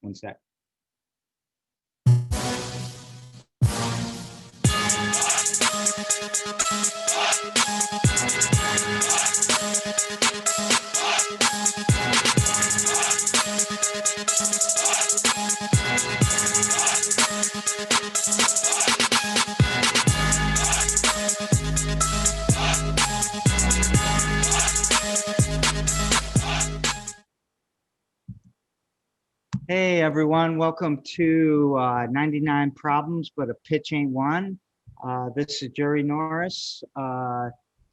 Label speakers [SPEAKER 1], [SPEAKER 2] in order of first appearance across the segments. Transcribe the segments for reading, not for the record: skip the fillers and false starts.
[SPEAKER 1] One sec. Hey everyone, welcome to 99 Problems, but a Pitch Ain't One. This is Jerry Norris,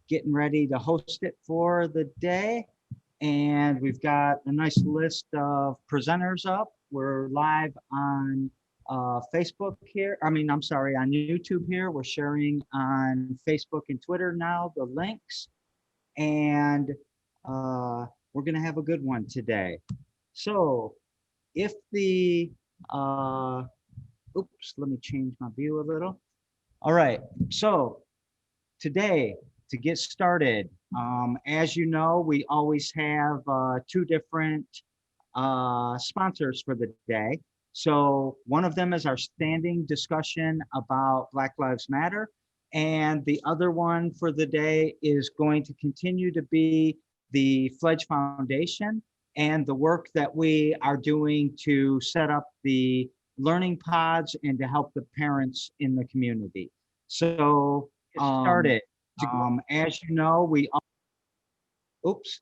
[SPEAKER 1] getting ready to host it for the day. And we've got a nice list of presenters up. We're live on Facebook here. I'm sorry, on YouTube here. We're sharing on Facebook and Twitter now, the links. And we're gonna have a good one today. So, if the, oops, let me change my view a little. All right, so today, to get started, as you know, we always have two different sponsors for the day. So one of them is our standing discussion about Black Lives Matter. And the other one for the day is going to continue to be the Fledge Foundation and the work that we are doing to set up the learning pods and to help the parents in the community. So get started. As you know, oops,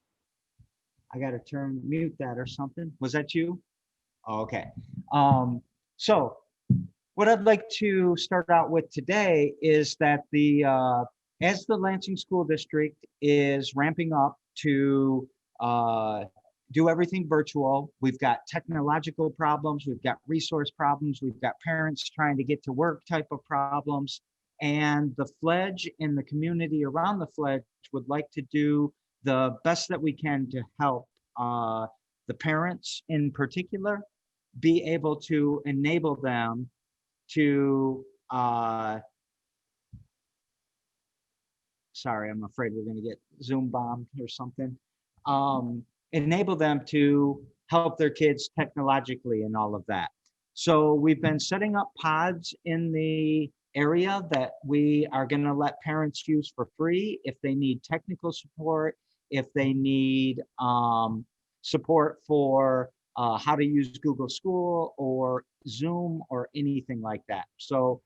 [SPEAKER 1] I got to mute that or something. Was that you? Oh, okay. So what I'd like to start out with today is that as the Lansing School District is ramping up to do everything virtual. We've got technological problems, we've got resource problems, we've got parents trying to get to work type of problems. And the Fledge and the community around the Fledge would like to do the best that we can to help the parents in particular be able to enable them to, sorry, I'm afraid we're gonna get Zoom bombed or something. Enable them to help their kids technologically and all of that. So we've been setting up pods in the area that we are going to let parents use for free if they need technical support, if they need support for how to use Google School or Zoom or anything like that. So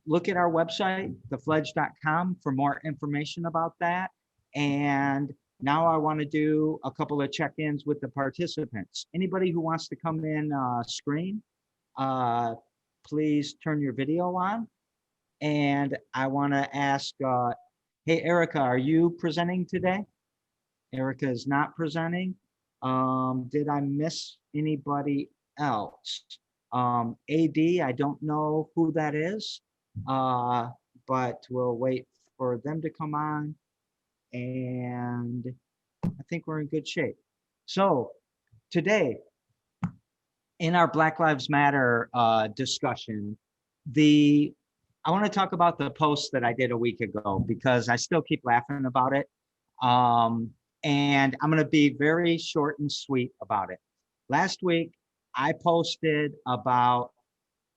[SPEAKER 1] look at our website, thefledge.com, for more information about that. And now I want to do a couple of check-ins with the participants. Anybody who wants to come in screen, please turn your video on. And I want to ask, hey, Erica, are you presenting today? Erica is not presenting. Did I miss anybody else? AD, I don't know who that is, but we'll wait for them to come on. And I think we're in good shape. So today, in our Black Lives Matter discussion, I want to talk about the post that I did a week ago because I still keep laughing about it. And I'm going to be very short and sweet about it. Last week, I posted about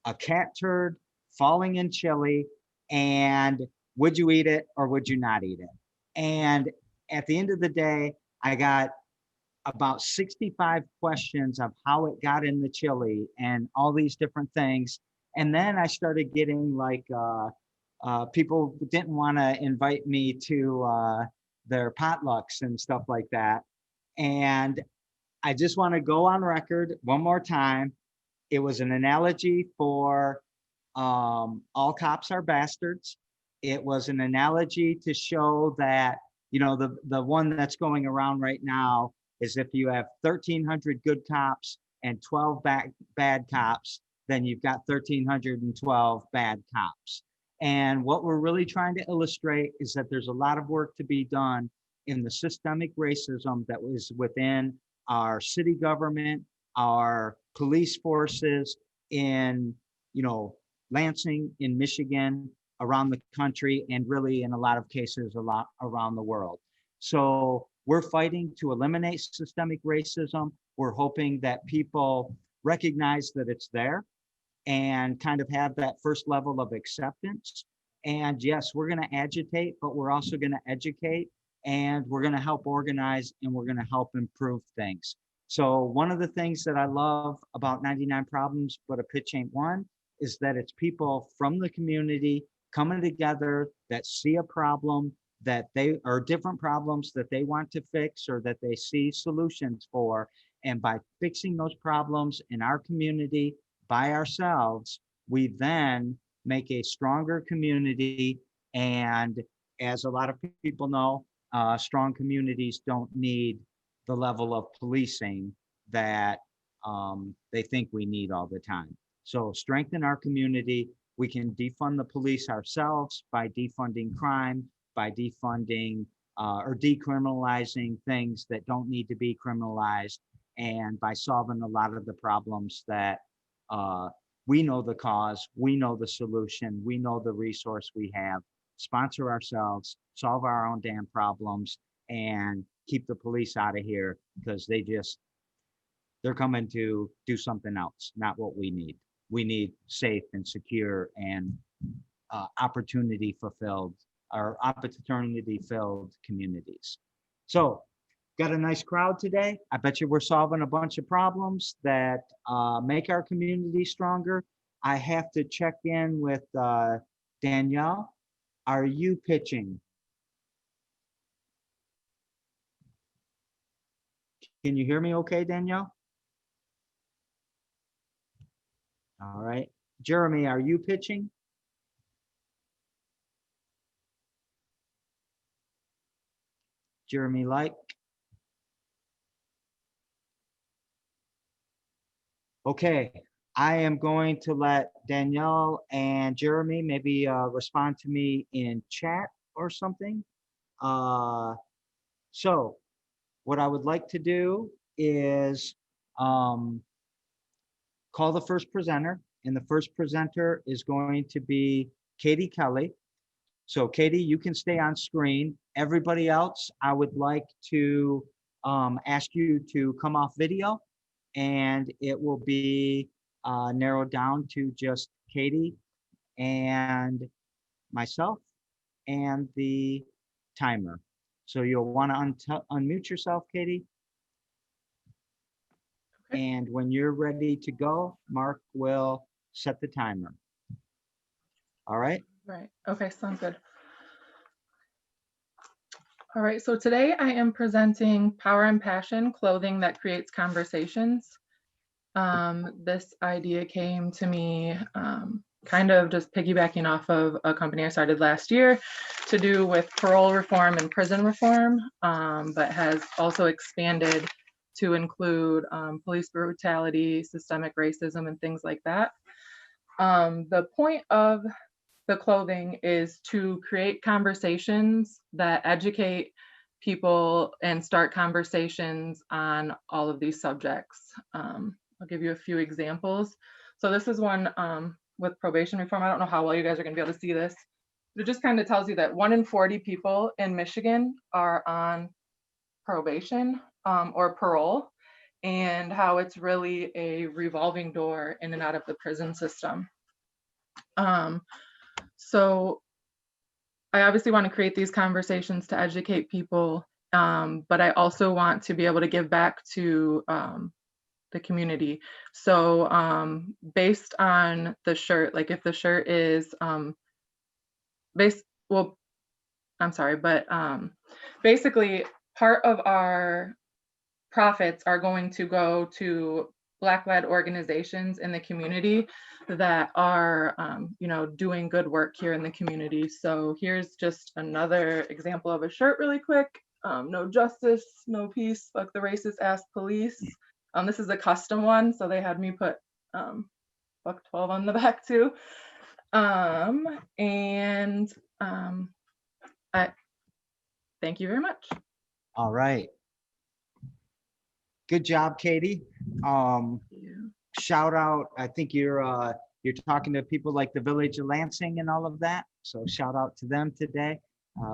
[SPEAKER 1] a cat turd falling in chili and would you eat it or would you not eat it? And at the end of the day, I got about 65 questions of how it got in the chili and all these different things. And then I started getting like, people didn't want to invite me to their potlucks and stuff like that. And I just want to go on record one more time. It was an analogy for all cops are bastards. It was an analogy to show that, you know, the one that's going around right now is if you have 1,300 good cops and 12 bad cops, then you've got 1,312 bad cops. And what we're really trying to illustrate is that there's a lot of work to be done in the systemic racism that was within our city government, our police forces in, you know, Lansing, in Michigan, around the country, and really in a lot of cases, a lot around the world. So we're fighting to eliminate systemic racism. We're hoping that people recognize that it's there and kind of have that first level of acceptance. And yes, we're going to agitate, but we're also going to educate, and we're going to help organize, and we're going to help improve things. So one of the things that I love about 99 Problems, but a Pitch Ain't One, is that it's people from the community coming together that see a problem, that they are different problems that they want to fix or that they see solutions for. And by fixing those problems in our community by ourselves, we then make a stronger community. And as a lot of people know, strong communities don't need the level of policing that they think we need all the time. So strengthen our community. We can defund the police ourselves by defunding crime, by defunding or decriminalizing things that don't need to be criminalized, and by solving a lot of the problems that we know the cause, we know the solution, we know the resource we have. Sponsor ourselves, solve our own damn problems, and keep the police out of here, because they're coming to do something else, not what we need. We need safe and secure and opportunity filled communities. So got a nice crowd today. I bet you we're solving a bunch of problems that make our community stronger. I have to check in with Danielle. Are you pitching? Can you hear me okay, Danielle? All right. Jeremy, are you pitching? Jeremy Like. Okay, I am going to let Danielle and Jeremy maybe respond to me in chat or something. So what I would like to do is call the first presenter, and the first presenter is going to be Katy Kelly. So Katy, you can stay on screen. Everybody else, I would like to ask you to come off video, and it will be narrowed down to just Katy and myself and the timer. So you'll want to unmute yourself, Katy.
[SPEAKER 2] Okay.
[SPEAKER 1] And when you're ready to go, Mark will set the timer. All right?
[SPEAKER 2] Right. Okay, sounds good. All right, so today I am presenting Power and Passion, Clothing That Creates Conversations. This idea came to me kind of just piggybacking off of a company I started last year to do with parole reform and prison reform, but has also expanded to include police brutality, systemic racism, and things like that. The point of the clothing is to create conversations that educate people and start conversations on all of these subjects. I'll give you a few examples. So this is one with probation reform. I don't know how well you guys are going to be able to see this. It just kind of tells you that 1 in 40 people in Michigan are on probation or parole, and how it's really a revolving door in and out of the prison system. So I obviously want to create these conversations to educate people, but I also want to be able to give back to the community. So based on the shirt, like if the shirt is basically part of our profits are going to go to Black-led organizations in the community that are, doing good work here in the community. So here's just another example of a shirt really quick. No justice, no peace, fuck the racist ass police. This is a custom one, so they had me put fuck 12 on the back too. Thank you very much.
[SPEAKER 1] All right. Good job, Katy. Shout out, I think you're talking to people like the Village of Lansing and all of that. So shout out to them today.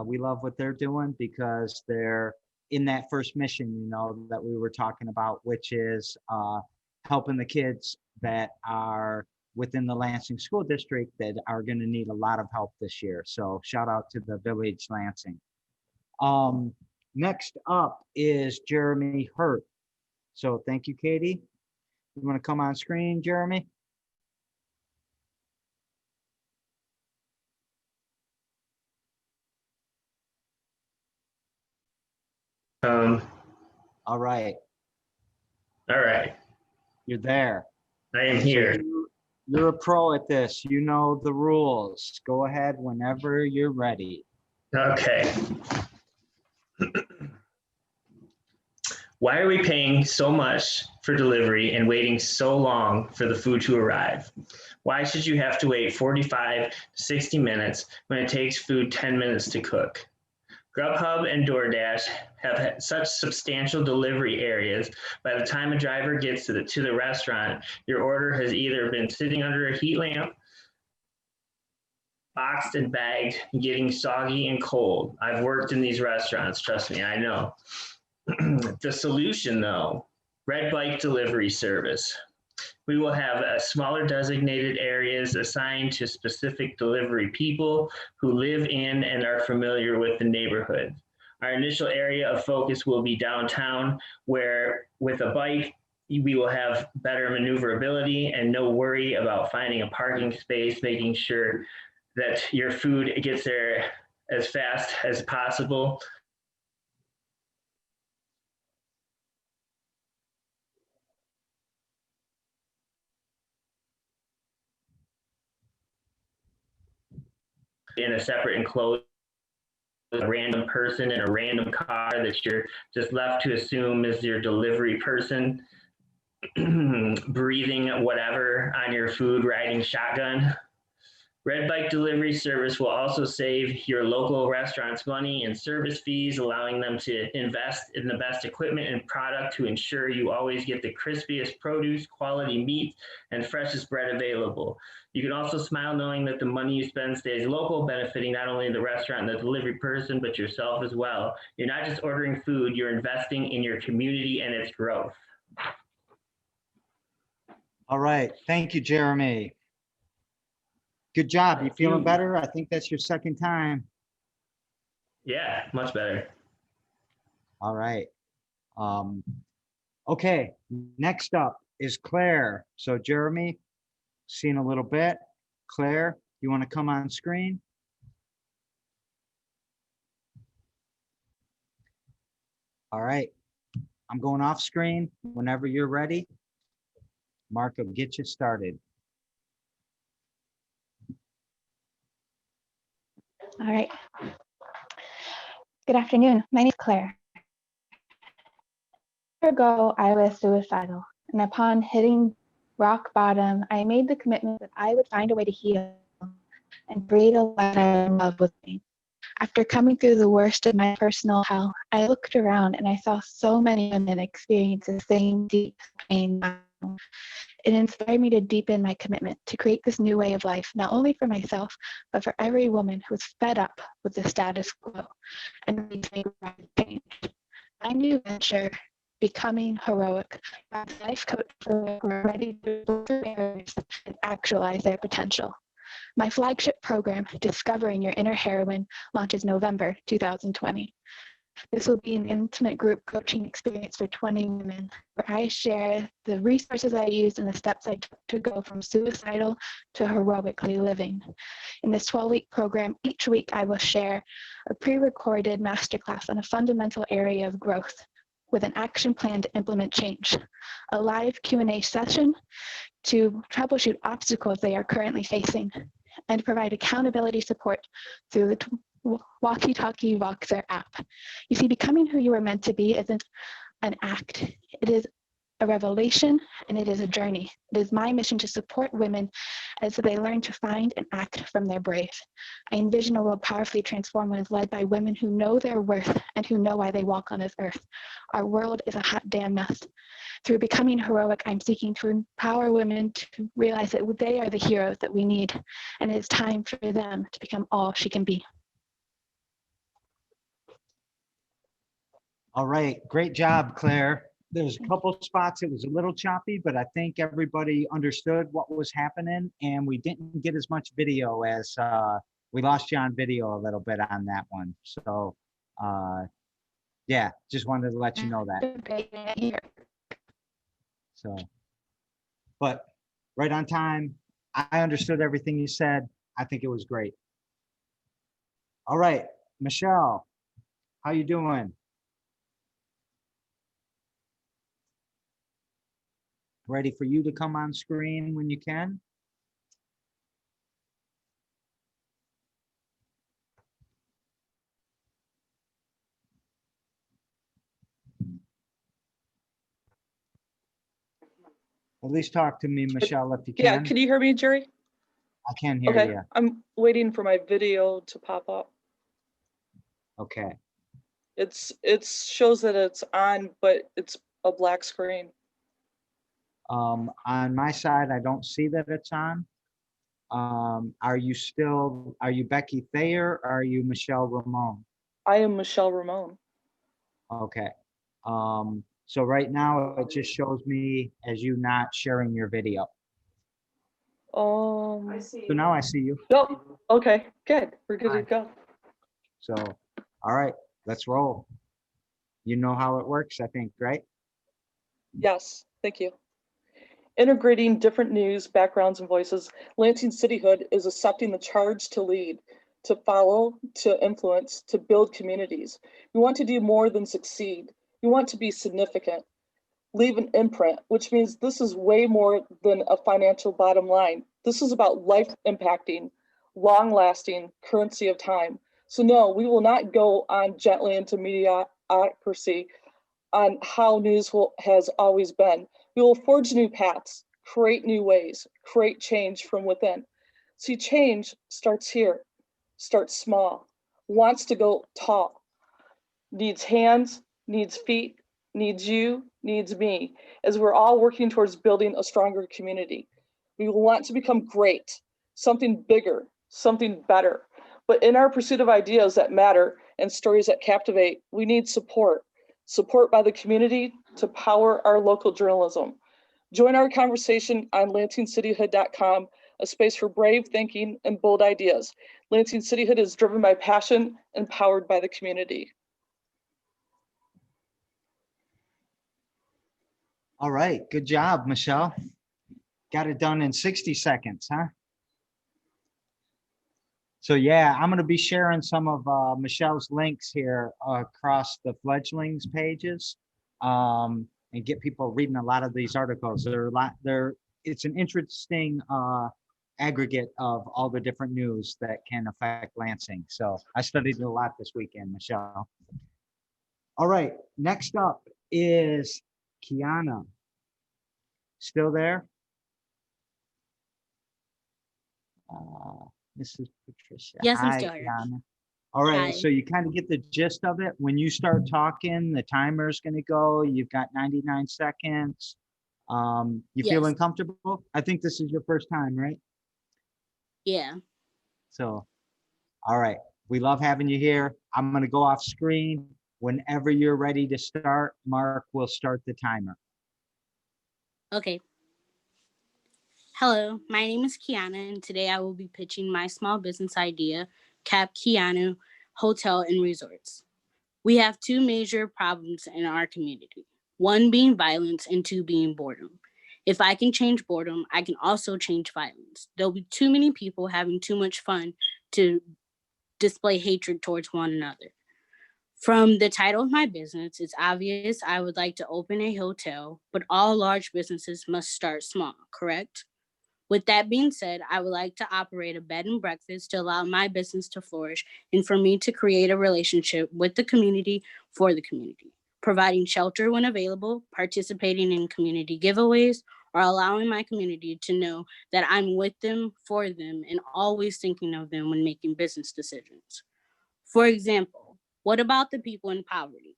[SPEAKER 1] We love what they're doing because they're in that first mission, that we were talking about, which is helping the kids that are within the Lansing School District that are going to need a lot of help this year. So shout out to the Village Lansing. Next up is Jeremy Hurt. So thank you, Katy. You want to come on screen, Jeremy? All right,
[SPEAKER 3] All right,
[SPEAKER 1] you're there.
[SPEAKER 3] I am
[SPEAKER 1] So
[SPEAKER 3] here.
[SPEAKER 1] you're a pro at this. You know the rules. Go ahead whenever you're ready.
[SPEAKER 3] Okay. Why are we paying so much for delivery and waiting so long for the food to arrive? Why should you have to wait 45 to 60 minutes when it takes food 10 minutes to cook? Grubhub and DoorDash have such substantial delivery areas. By the time a driver gets to the restaurant, your order has either been sitting under a heat lamp, boxed and bagged, getting soggy and cold. I've worked in these restaurants, trust me, I know. The solution, though, red bike delivery service. We will have smaller designated areas assigned to specific delivery people who live in and are familiar with the neighborhood. Our initial area of focus will be downtown, where with a bike, we will have better maneuverability and no worry about finding a parking space, making sure that your food gets there as fast as possible. In a separate enclosed, a random person in a random car that you're just left to assume is your delivery person, breathing whatever on your food, riding shotgun. Red Bike delivery service will also save your local restaurants money and service fees, allowing them to invest in the best equipment and product to ensure you always get the crispiest produce, quality meat, and freshest bread available. You can also smile knowing that the money you spend stays local, benefiting not only the restaurant and the delivery person, but yourself as well. You're not just ordering food, you're investing in your community and its growth.
[SPEAKER 1] All right, thank you, Jeremy. Good job. You feeling better? I think that's your second time.
[SPEAKER 3] Yeah, much better.
[SPEAKER 1] All right. Okay, next up is Claire. So Jeremy, seen a little bit. Claire, you want to come on screen? All right, I'm going off screen. Whenever you're ready, Mark will get you started.
[SPEAKER 4] All right. Good afternoon. My name is Claire. A year ago, I was suicidal, and upon hitting rock bottom, I made the commitment that I would find a way to heal and create a life I love with me. After coming through the worst of my personal hell, I looked around and I saw so many women experience the same deep pain. It inspired me to deepen my commitment to create this new way of life, not only for myself, but for every woman who is fed up with the status quo and needs to make rapid change. My new venture, Becoming Heroic, as a life coach for women who are ready to break through barriers and actualize their potential. My flagship program, Discovering Your Inner Heroine, launches November 2020. This will be an intimate group coaching experience for 20 women, where I share the resources I used and the steps I took to go from suicidal to heroically living. In this 12-week program, each week I will share a pre-recorded masterclass on a fundamental area of growth with an action plan to implement change, a live Q&A session to troubleshoot obstacles they are currently facing, and provide accountability support through the Walkie-Talkie Voxer app. You see, becoming who you are meant to be isn't an act. It is a revelation, and it is a journey. It is my mission to support women as they learn to find and act from their brave. I envision a world powerfully transformed when it's led by women who know their worth and who know why they walk on this earth. Our world is a hot damn mess. Through Becoming Heroic, I'm seeking to empower women to realize that they are the heroes that we need, and it's time for them to become all she can be.
[SPEAKER 1] All right, great job, Claire. There's a couple spots, it was a little choppy, but I think everybody understood what was happening, and we didn't get as much video as, we lost you on video a little bit on that one. So, yeah, just wanted to let you know that. So, but right on time. I understood everything you said. I think it was great. All right, Michele, how you doing? Ready for you to come on screen when you can? At least talk to me, Michele, if you
[SPEAKER 5] Yeah,
[SPEAKER 1] can.
[SPEAKER 5] can you hear me, Jerry?
[SPEAKER 1] I can hear
[SPEAKER 5] Okay,
[SPEAKER 1] you.
[SPEAKER 5] I'm waiting for my video to pop up.
[SPEAKER 1] Okay.
[SPEAKER 5] It shows that it's on, but it's a black screen.
[SPEAKER 1] On my side, I don't see that it's on. Are you Becky Thayer or are you Michele Ramon?
[SPEAKER 5] I am Michele Ramon.
[SPEAKER 1] Okay. So right now it just shows me as you not sharing your video. So now I see you.
[SPEAKER 5] Oh, okay, good. We're good to
[SPEAKER 1] Hi.
[SPEAKER 5] go.
[SPEAKER 1] So, all right, let's roll. You know how it works, I think, right?
[SPEAKER 5] Yes, thank you. Integrating different news, backgrounds, and voices, Lansing Cityhood is accepting the charge to lead, to follow, to influence, to build communities. We want to do more than succeed. We want to be significant, leave an imprint, which means this is way more than a financial bottom line. This is about life impacting, long lasting currency of time. So no, we will not go on gently into mediocrity on how news has always been. We will forge new paths, create new ways, create change from within. See, change starts here, starts small, wants to go tall, needs hands, needs feet, needs you, needs me, as we're all working towards building a stronger community. We will want to become great, something bigger, something better. But in our pursuit of ideas that matter and stories that captivate, we need support. Support by the community to power our local journalism. Join our conversation on lansingcityhood.com, a space for brave thinking and bold ideas. Lansing Cityhood is driven by passion and powered by the community.
[SPEAKER 1] All right, good job, Michele. Got it done in 60 seconds, huh? So yeah, I'm gonna be sharing some of Michele's links here across the fledglings pages and get people reading a lot of these articles. It's an interesting aggregate of all the different news that can affect Lansing. So I studied it a lot this weekend, Michele. All right, next up is Keyana. Still there? This is Patricia.
[SPEAKER 6] Yes, I'm
[SPEAKER 1] Hi,
[SPEAKER 6] still here.
[SPEAKER 1] Keyana. All right,
[SPEAKER 6] Hi.
[SPEAKER 1] so you kind of get the gist of it. When you start talking, the timer's going to go. You've got 99 seconds. You
[SPEAKER 6] Yes.
[SPEAKER 1] feeling comfortable? I think this is your first time, right?
[SPEAKER 6] Yeah.
[SPEAKER 1] So, all right. We love having you here. I'm going to go off screen. Whenever you're ready to start, Mark will start the timer.
[SPEAKER 6] Okay. Hello, my name is Kiana, and today I will be pitching my small business idea, Keyana Hotel and Resorts. We have two major problems in our community, one being violence and two being boredom. If I can change boredom, I can also change violence. There'll be too many people having too much fun to display hatred towards one another. From the title of my business, it's obvious I would like to open a hotel, but all large businesses must start small, correct? With that being said, I would like to operate a bed and breakfast to allow my business to flourish and for me to create a relationship with the community for the community, providing shelter when available, participating in community giveaways, or allowing my community to know that I'm with them, for them, and always thinking of them when making business decisions. For example, what about the people in poverty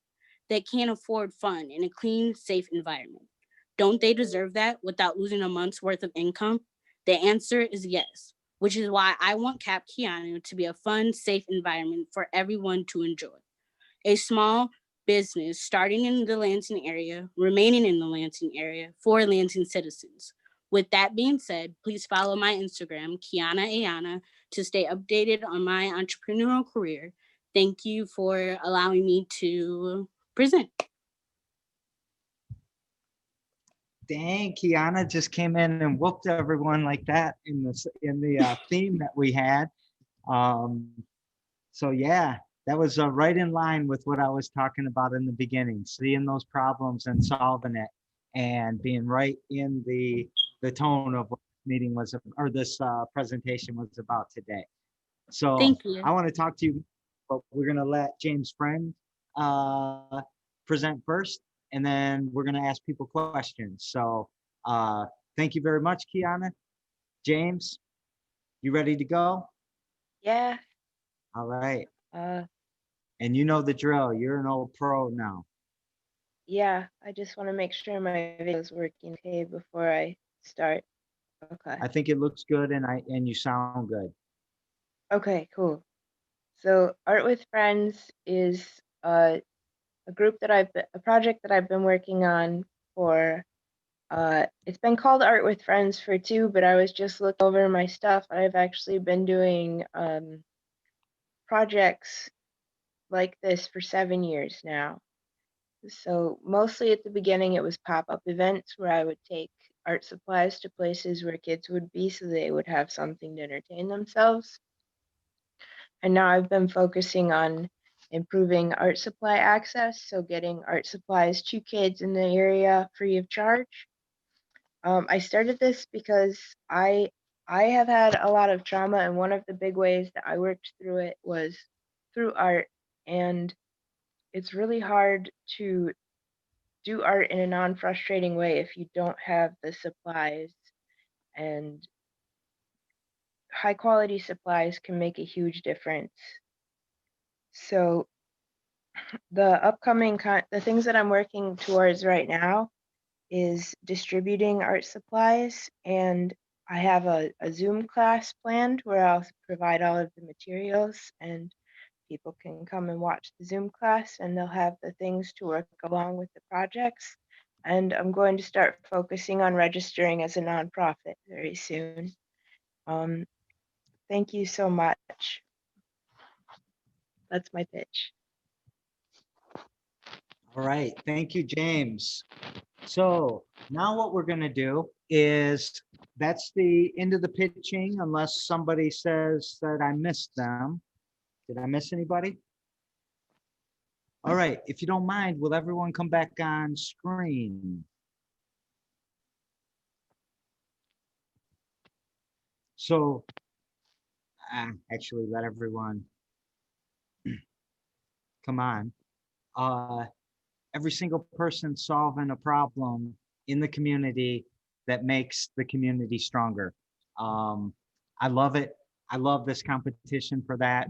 [SPEAKER 6] that can't afford fun in a clean, safe environment? Don't they deserve that without losing a month's worth of income? The answer is yes, which is why I want Keyana to be a fun, safe environment for everyone to enjoy. A small business starting in the Lansing area, remaining in the Lansing area for Lansing citizens. With that being said, please follow my Instagram, Kiana, to stay updated on my entrepreneurial career. Thank you for allowing me to present.
[SPEAKER 1] Dang, Kiana just came in and whooped everyone like that in the theme that we had. So yeah, that was right in line with what I was talking about in the beginning, seeing those problems and solving it, and being right in the tone of what this meeting was, or this presentation was about today. So
[SPEAKER 6] Thank you.
[SPEAKER 1] I want to talk to you, but we're gonna let James Friend present first, and then we're gonna ask people questions. So thank you very much, Kiana. James, you ready to go?
[SPEAKER 7] Yeah.
[SPEAKER 1] All right.
[SPEAKER 7] Uh,
[SPEAKER 1] And you know the drill. You're an old pro now.
[SPEAKER 7] yeah. I just want to make sure my video is working okay before I start. Okay.
[SPEAKER 1] I think it looks good, and you sound good.
[SPEAKER 7] Okay. Cool. So, Art with Friends is a group that a project that I've been working on for. It's been called Art with Friends for 2, but I was just looking over my stuff. I've actually been doing projects like this for 7 years now. So mostly at the beginning, it was pop-up events where I would take art supplies to places where kids would be so they would have something to entertain themselves. And now I've been focusing on improving art supply access, so getting art supplies to kids in the area free of charge. I started this because I have had a lot of trauma, and one of the big ways that I worked through it was through art. And it's really hard to do art in a non-frustrating way if you don't have the supplies, and high quality supplies can make a huge difference. So the things that I'm working towards right now is distributing art supplies, and I have a Zoom class planned where I'll provide all of the materials, and people can come and watch the Zoom class, and they'll have the things to work along with the projects. And I'm going to start focusing on registering as a nonprofit very soon. Thank you so much. That's my pitch.
[SPEAKER 1] All right. Thank you, James. So now what we're going to do is, that's the end of the pitching, unless somebody says that I missed them. Did I miss anybody? All right. If you don't mind, will everyone come back on screen? So actually let everyone come on. Every single person solving a problem in the community that makes the community stronger. I love it. I love this competition for that.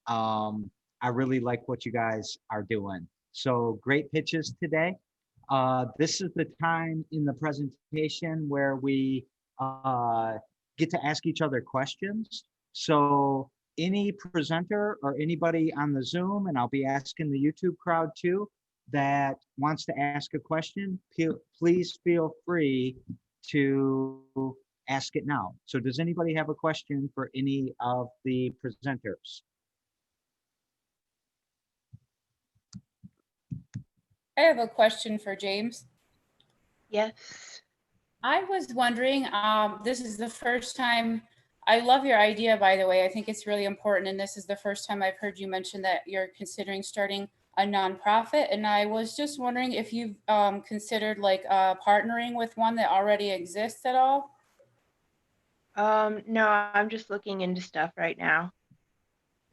[SPEAKER 1] I really like what you guys are doing. So great pitches today. This is the time in the presentation where we get to ask each other questions. So any presenter or anybody on the Zoom, and I'll be asking the YouTube crowd too, that wants to ask a question, please feel free to ask it now. So does anybody have a question for any of the presenters?
[SPEAKER 8] I have a question for James.
[SPEAKER 7] Yes.
[SPEAKER 8] I was wondering, this is the first time, I love your idea, by the way. I think it's really important. And this is the first time I've heard you mention that you're considering starting a nonprofit. And I was just wondering if you've considered like partnering with one that already exists at all?
[SPEAKER 7] No, I'm just looking into stuff right now.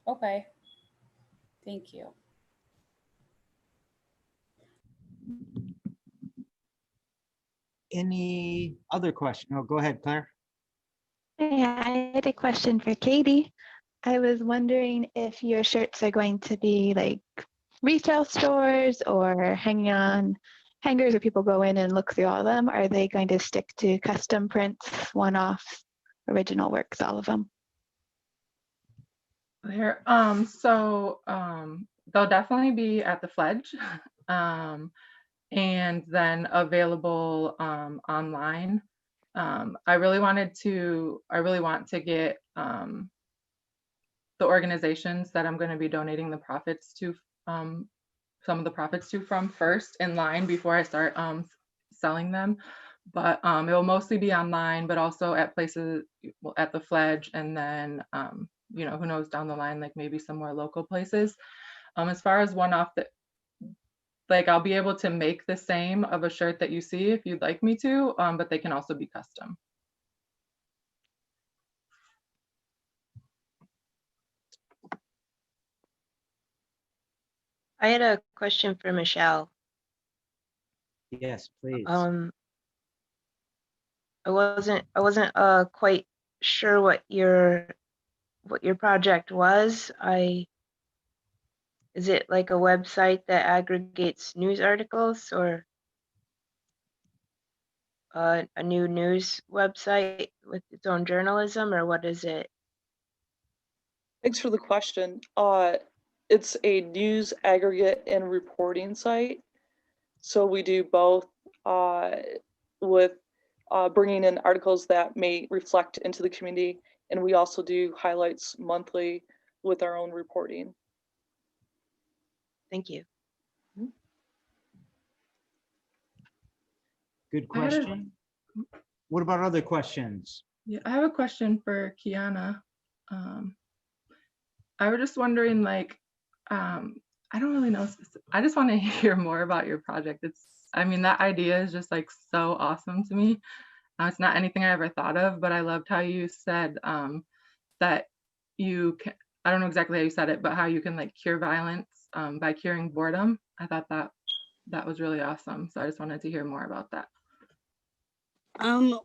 [SPEAKER 8] Okay. Thank you.
[SPEAKER 1] Any other question? No, go ahead, Claire.
[SPEAKER 4] Yeah, I had a question for Katy. I was wondering if your shirts are going to be like retail stores or hanging on hangers where people go in and look through all of them. Are they going to stick to custom prints, one-offs, original works, all of them?
[SPEAKER 2] They'll definitely be at the Fledge. and then available online. I really want to get the organizations that I'm going to be donating the profits to, some of the profits to from first in line before I start selling them. But it will mostly be online, but also at places, well, at the Fledge, and then you know, who knows down the line, like maybe some more local places. As far as one-off, that like I'll be able to make the same of a shirt that you see if you'd like me to, but they can also be custom.
[SPEAKER 7] I had a question for Michele.
[SPEAKER 1] Yes, please.
[SPEAKER 7] I wasn't quite sure what your project was. Is it like a website that aggregates news articles, or a new news website with its own journalism, or what is it?
[SPEAKER 5] Thanks for the question. It's a news aggregate and reporting site. So we do both with bringing in articles that may reflect into the community, and we also do highlights monthly with our own reporting.
[SPEAKER 7] Thank you.
[SPEAKER 1] Good question. What about other questions?
[SPEAKER 2] Yeah, I have a question for Kiana. I was just wondering, like, I don't really know. I just want to hear more about your project. I mean, that idea is just like so awesome to me. It's not anything I ever thought of, but I loved how you said that you can, I don't know exactly how you said it, but how you can like cure violence by curing boredom. I thought that was really awesome. So I just wanted to hear more about that.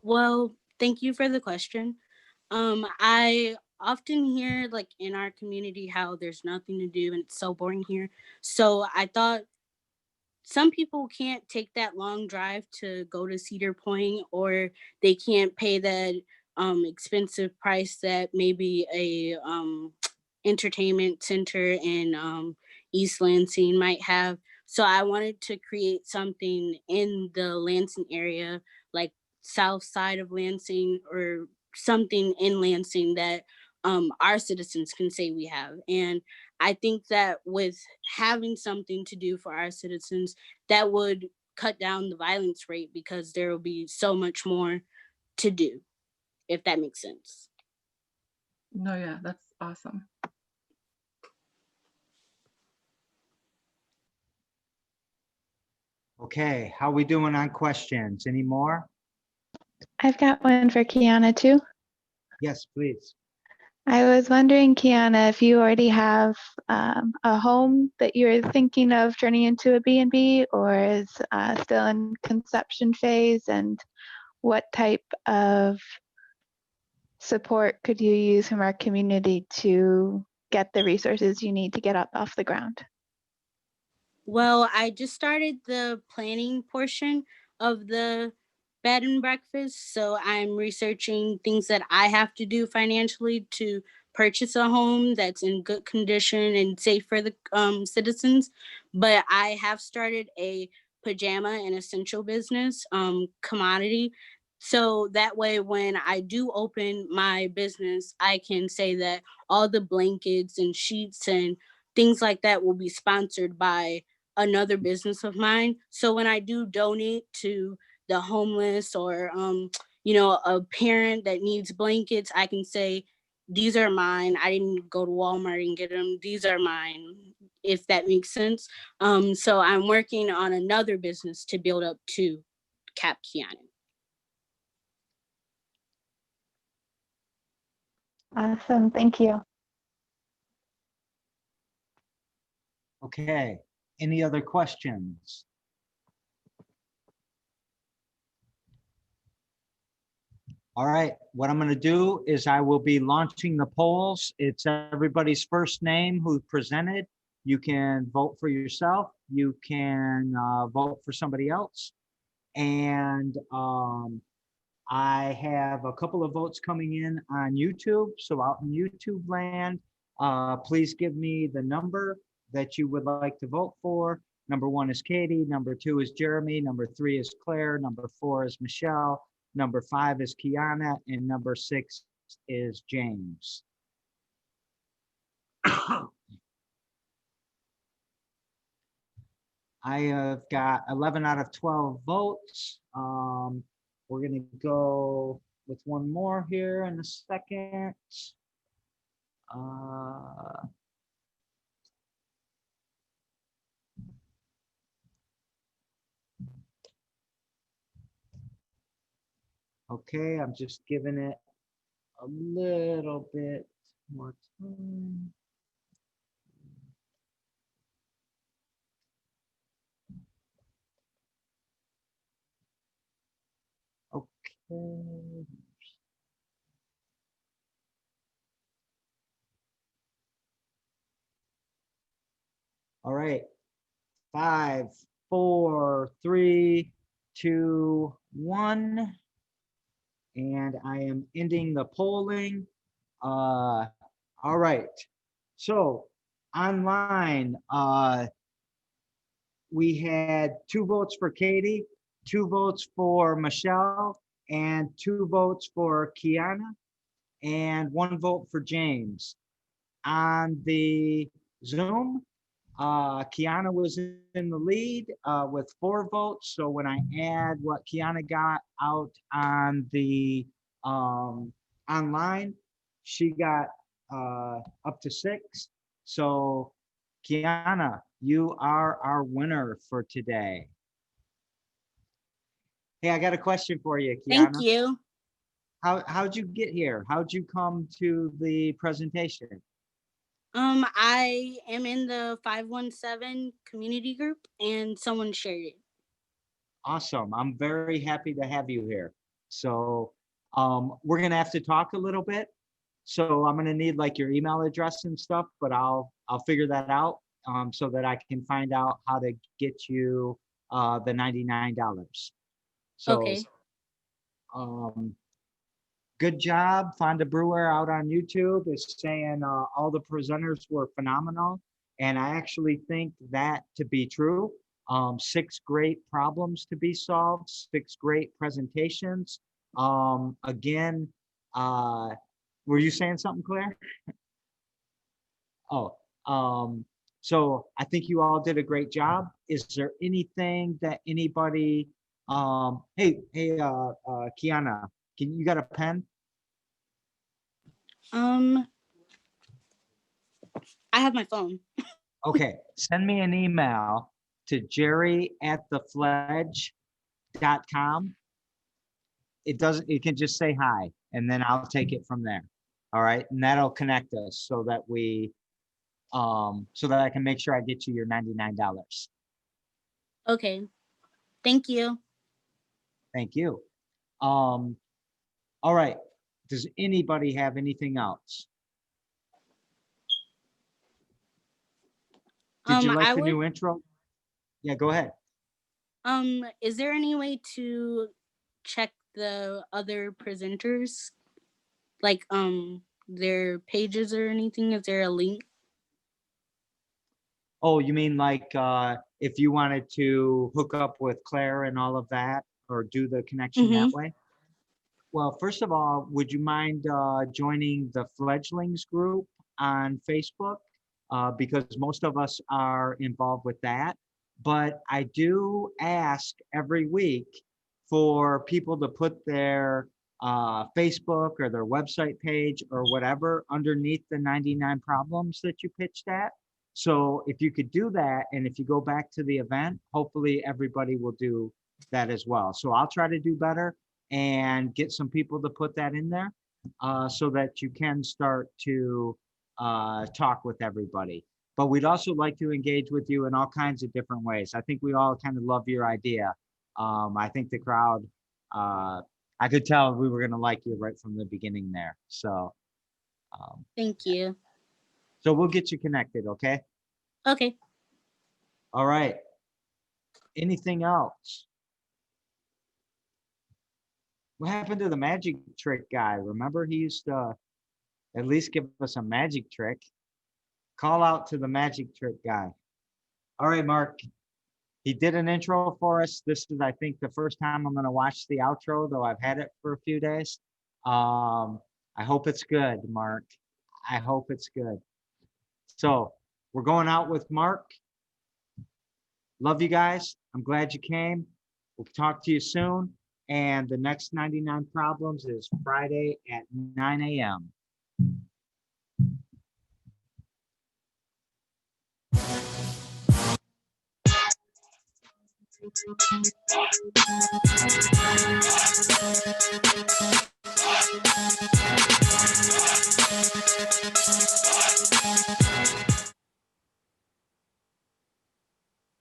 [SPEAKER 6] Well, thank you for the question. I often hear like in our community how there's nothing to do and it's so boring here. So I thought some people can't take that long drive to go to Cedar Point, or they can't pay that expensive price that maybe a entertainment center in East Lansing might have. So I wanted to create something in the Lansing area, like south side of Lansing, or something in Lansing that our citizens can say we have. And I think that with having something to do for our citizens, that would cut down the violence rate, because there will be so much more to do, if that makes sense.
[SPEAKER 2] No, yeah, that's awesome.
[SPEAKER 1] Okay, how we doing on questions? Any more?
[SPEAKER 4] I've got one for Kiana too.
[SPEAKER 1] Yes, please.
[SPEAKER 4] I was wondering, Kiana, if you already have a home that you're thinking of turning into a B&B, or is still in conception phase, and what type of support could you use from our community to get the resources you need to get up off the ground?
[SPEAKER 6] Well, I just started the planning portion of the bed and breakfast. So I'm researching things that I have to do financially to purchase a home that's in good condition and safe for the citizens. But I have started a pajama and essential business commodity. So that way, when I do open my business, I can say that all the blankets and sheets and things like that will be sponsored by another business of mine. So when I do donate to the homeless, or a parent that needs blankets, I can say, these are mine. I didn't go to Walmart and get them. These are mine, if that makes sense. So I'm working on another business to build up to Cap Keyana.
[SPEAKER 4] Awesome, thank you.
[SPEAKER 1] Okay, any other questions? All right, what I'm going to do is I will be launching the polls. It's everybody's first name who presented. You can vote for yourself. You can vote for somebody else. And I have a couple of votes coming in on YouTube. So out in YouTube land, please give me the number that you would like to vote for. Number 1 is Katy. Number 2 is Jeremy. Number 3 is Claire. Number 4 is Michele. Number 5 is Kiana. And number 6 is James. I have got 11 out of 12 votes. We're going to go with one more here in a second. Okay, I'm just giving it a little bit more time. Okay. All right. 5, 4, 3, 2, 1. And I am ending the polling. All right. So online, we had 2 votes for Katy, 2 votes for Michele, and 2 votes for Kiana, and 1 vote for James. On the Zoom, Kiana was in the lead with 4 votes. So when I add what Kiana got out on the online, she got up to 6. So Kiana, you are our winner for today. Hey, I got a question for you, Kiana.
[SPEAKER 6] Thank you.
[SPEAKER 1] How'd you get here? How'd you come to the presentation?
[SPEAKER 6] I am in the 517 community group and someone shared it.
[SPEAKER 1] Awesome. I'm very happy to have you here. So we're gonna have to talk a little bit. So I'm gonna need like your email address and stuff, but I'll figure that out so that I can find out how to get you the $99. So
[SPEAKER 6] Okay.
[SPEAKER 1] Good job. Fonda Brewer out on YouTube is saying all the presenters were phenomenal. And I actually think that to be true. 6 great problems to be solved, 6 great presentations. Again, were you saying something, Claire? Oh, so I think you all did a great job. Is there anything that anybody, hey, Kiana, you got a pen?
[SPEAKER 6] I have my phone.
[SPEAKER 1] Okay, send me an email to jerry@thefledge.com. It can just say hi, and then I'll take it from there. All right, and that'll connect us so that so that I can make sure I get you your $99.
[SPEAKER 6] Okay. Thank you.
[SPEAKER 1] Thank you. All right. Does anybody have anything else? Did you like the new intro? Yeah, go ahead.
[SPEAKER 6] Is there any way to check the other presenters? Like their pages or anything? Is there a link?
[SPEAKER 1] Oh, you mean like if you wanted to hook up with Claire and all of that, or do the connection that way? Well, first of all, would you mind joining the Fledglings group on Facebook? Because most of us are involved with that. But I do ask every week for people to put their Facebook or their website page or whatever underneath the 99 problems that you pitched at. So if you could do that, and if you go back to the event, hopefully everybody will do that as well. So I'll try to do better and get some people to put that in there so that you can start to talk with everybody. But we'd also like to engage with you in all kinds of different ways. I think we all kind of love your idea. I think the crowd, I could tell we were going to like you right from the beginning there. So
[SPEAKER 6] thank you.
[SPEAKER 1] So we'll get you connected, okay?
[SPEAKER 6] Okay.
[SPEAKER 1] All right. Anything else? What happened to the magic trick guy? Remember, he used to at least give us a magic trick. Call out to the magic trick guy. All right, Mark, He did an intro for us. This is, I think, the first time I'm going to watch the outro, though I've had it for a few days. I hope it's good, Mark. I hope it's good. So we're going out with Mark. Love you guys. I'm glad you came. We'll talk to you soon. And the next 99 Problems is Friday at 9 a.m.